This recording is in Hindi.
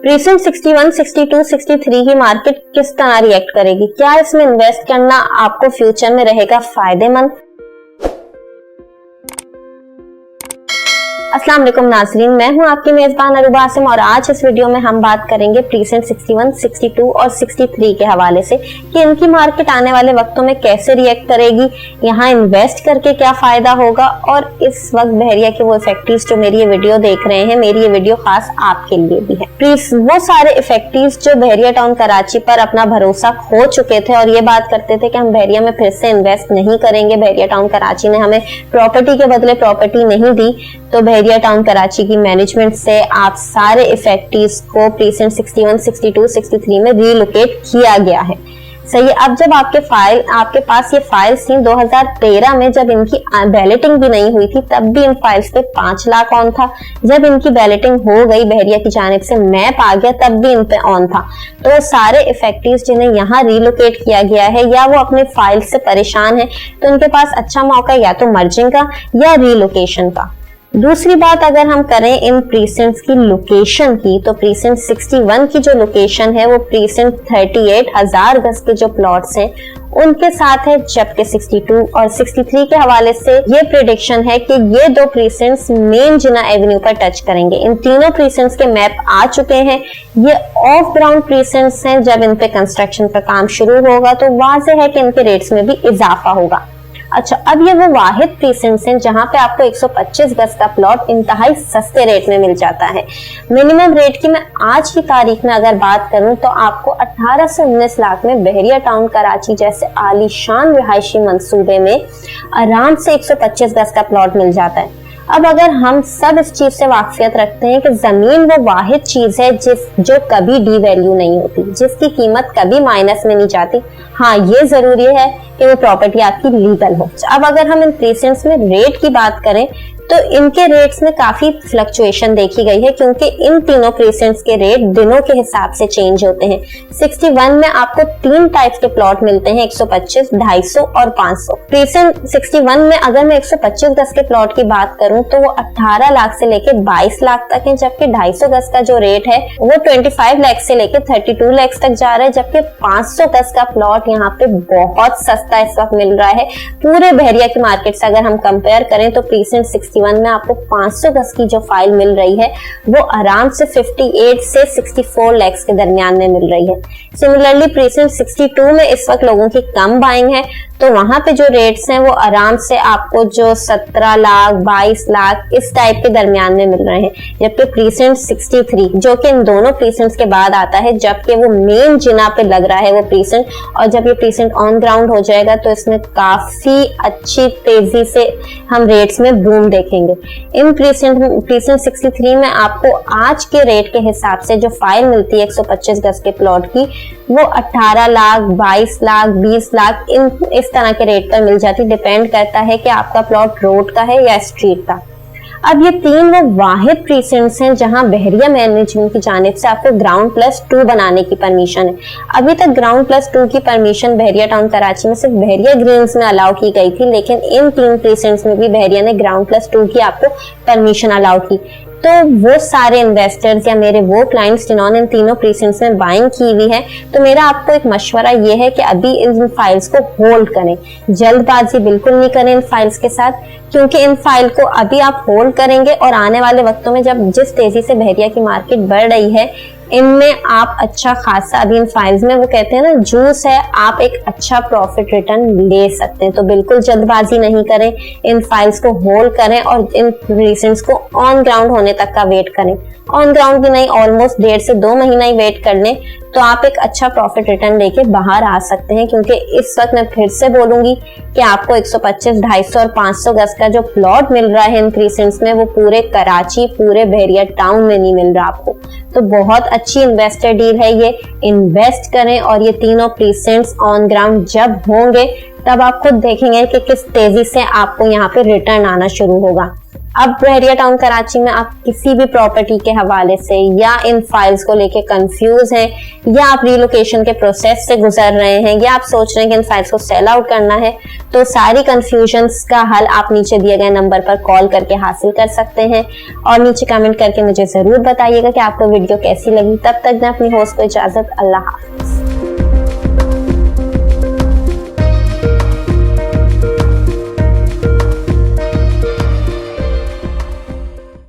प्रीसेंट 61, 62, 63 की मार्केट किस तरह रिएक्ट करेगी, क्या इसमें इन्वेस्ट करना आपको फ्यूचर में रहेगा फायदेमंद। अस्सलाम वालेकुम नाज़रीन, मैं हूं आपकी मेजबान अरूबा आसिम और आज इस वीडियो में हम बात करेंगे प्रीसेंट 61, 62 और 63 के हवाले से कि इनकी मार्केट आने वाले वक्तों में कैसे रिएक्ट करेगी, यहाँ इन्वेस्ट करके क्या फायदा होगा और इस वक्त बहरिया के वो इफेक्टिव्स जो मेरी ये वीडियो देख रहे हैं, मेरी ये वीडियो खास आपके लिए भी है। प्लीज वो सारे इफेक्टिव्स जो बहरिया टाउन कराची पर अपना भरोसा खो चुके थे और ये बात करते थे कि हम बहरिया में फिर से इन्वेस्ट नहीं करेंगे, बहरिया टाउन कराची ने हमें प्रॉपर्टी के बदले प्रॉपर्टी नहीं दी, तो बहरिया टाउन कराची की मैनेजमेंट से आप सारे इफेक्टिव्स को प्रीसेंट 61, 62, 63 में रीलोकेट किया गया है। सही है। अब जब आपके पास ये फाइल्स थी 2013 में, जब इनकी बैलेटिंग भी नहीं हुई थी, तब भी इन फाइल्स पे 5 लाख ऑन था। जब इनकी बैलेटिंग हो गई, बहरिया की जानिब से मैप आ गया, तब भी इन पे ऑन था। तो सारे इफेक्टिव्स जिन्हें यहाँ रीलोकेट किया गया है या वो अपने फाइल से परेशान है, तो उनके पास अच्छा मौका या तो मर्जिंग का या रीलोकेशन का। दूसरी बात अगर हम करें इन प्रीसेंट्स की लोकेशन की, तो प्रीसेंट 61 की जो लोकेशन है वो प्रीसेंट 38,000 गज के जो प्लॉट्स हैं उनके साथ है, जबकि 62 और 63 के हवाले से ये प्रेडिक्शन है कि ये दो प्रीसेंट्स मेन जिना एवेन्यू पर टच करेंगे। इन तीनों प्रीसेंट्स के मैप आ चुके हैं, ये ऑफ ग्राउंड प्रीसेंट्स हैं। जब इन पे कंस्ट्रक्शन का काम शुरू होगा तो वाज़ेह है कि इनके रेट्स में भी इजाफा होगा। अच्छा, अब ये वो वाहिद प्रीसेंट्स हैं जहां पे आपको 125 गज का प्लॉट इंतहाई सस्ते रेट में मिल जाता है। मिनिमम रेट की मैं आज की तारीख में अगर बात करूं तो आपको 18 से 19 लाख में बहरिया टाउन कराची जैसे आलीशान रिहायशी मंसूबे में आराम से 125 गज का प्लॉट मिल जाता है। अब अगर हम सब इस चीज से वाकफियत रखते हैं कि जमीन वो वाहिद चीज है जो कभी डीवैल्यू नहीं होती, जिसकी कीमत कभी माइनस में नहीं जाती। हाँ, ये जरूरी है कि वो प्रॉपर्टी आपकी लीगल हो। अब अगर हम इन प्रीसेंट्स में रेट की बात करें तो इनके रेट्स में काफी फ्लक्चुएशन देखी गई है, क्योंकि इन तीनों प्रीसेंट्स के रेट दिनों के हिसाब से चेंज होते हैं। 61 में आपको 3 टाइप्स के प्लॉट मिलते हैं, 125, 250 और 500। प्रीसेंट 61 में अगर मैं 125 गज के प्लॉट की बात करूं तो वो 18 लाख से लेके 22 लाख तक है, जबकि 250 गज का जो रेट है वो 25 लाख से लेके 32 लाख तक जा रहा है, जबकि 500 गज का प्लॉट यहाँ पे बहुत सस्ता इस वक्त मिल रहा है। पूरे बहरिया की मार्केट से अगर हम कंपेयर करें तो प्रीसेंट 61 में आपको 500 गज की जो फाइल मिल रही है वो आराम से 58 से 64 लाख के दरमियान में मिल रही है। सिमिलरली प्रीसेंट 62 में इस वक्त लोगों की कम बाइंग है, तो वहां पे जो रेट्स हैं वो आराम से आपको जो 17 लाख 22 लाख इस टाइप के दरमियान में मिल रहे हैं, जबकि प्रीसेंट 63 जो कि इन दोनों प्रीसेंट्स के बाद आता है, जबकि वो मेन जिना पे लग रहा है वो प्रीसेंट, और जब ये प्रीसेंट ऑन ग्राउंड हो जाएगा तो इसमें काफी अच्छी तेजी से हम रेट्स में बूम देखेंगे। इन प्रीसेंट 63 में आपको आज के रेट के हिसाब से जो फाइल मिलती है 125 गज के प्लॉट की, वो 18 लाख 22 लाख 20 लाख इस तरह के रेट पर मिल जाती। डिपेंड करता है कि आपका प्लॉट रोड का है या स्ट्रीट का। अब ये 3 वो वाहिद प्रीसेंट्स हैं जहां बहरिया मैनेजमेंट की जानिब से आपको ग्राउंड प्लस 2 बनाने की परमिशन है। अभी तक ग्राउंड प्लस 2 की परमिशन बहरिया टाउन कराची में सिर्फ बहरिया ग्रीन्स में अलाउ की गई थी, लेकिन इन 3 प्रीसेंट्स में भी बहरिया ने ग्राउंड प्लस 2 की आपको परमिशन अलाउ की। तो वो सारे इन्वेस्टर्स या मेरे वो क्लाइंट्स जिन्होंने इन तीनों प्रीसेंट्स में बाइंग की हुई है, तो मेरा आपको एक मशवरा ये है कि अभी इन फाइल्स को होल्ड करें, जल्दबाजी बिल्कुल नहीं करें इन फाइल्स के साथ, क्योंकि इन फाइल को अभी आप होल्ड करेंगे और आने वाले वक्तों में जब जिस तेजी से बहरिया की मार्केट बढ़ रही है, इनमें आप अच्छा खासा अभी इन फाइल्स में वो कहते हैं ना जूस है, आप एक अच्छा प्रॉफिट रिटर्न ले सकते हैं। तो बिल्कुल जल्दबाजी नहीं करें, इन फाइल्स को होल्ड करें और इन प्रीसेंट्स को ऑन ग्राउंड होने तक का वेट करें। ऑन ग्राउंड भी नहीं, ऑलमोस्ट 1.5 से 2 महीना ही वेट कर लें तो आप एक अच्छा प्रॉफिट रिटर्न लेके बाहर आ सकते हैं, क्योंकि इस वक्त मैं फिर से बोलूंगी कि आपको 125, 250 और 500 गज का जो प्लॉट मिल रहा है इन प्रीसेंट्स में, वो पूरे कराची, पूरे बहरिया टाउन में नहीं मिल रहा आपको। तो बहुत अच्छी इन्वेस्टर डील है ये, इन्वेस्ट करें और ये तीनों प्रीसेंट्स ऑन ग्राउंड जब होंगे तब आप खुद देखेंगे कि किस तेजी से आपको यहाँ पे रिटर्न आना शुरू होगा। अब बहरिया टाउन कराची में आप किसी भी प्रॉपर्टी के हवाले से या इन फाइल्स को लेके कंफ्यूज हैं, या आप रिलोकेशन के प्रोसेस से गुजर रहे हैं, या आप सोच रहे हैं कि इन फाइल्स को सेल आउट करना है, तो सारी कंफ्यूजन्स का हल आप नीचे दिए गए नंबर पर कॉल करके हासिल कर सकते हैं। और नीचे कमेंट करके मुझे जरूर बताइएगा कि आपको वीडियो कैसी लगी। तब तक मैं अपनी होस्ट को इजाजत, अल्लाह हाफिज।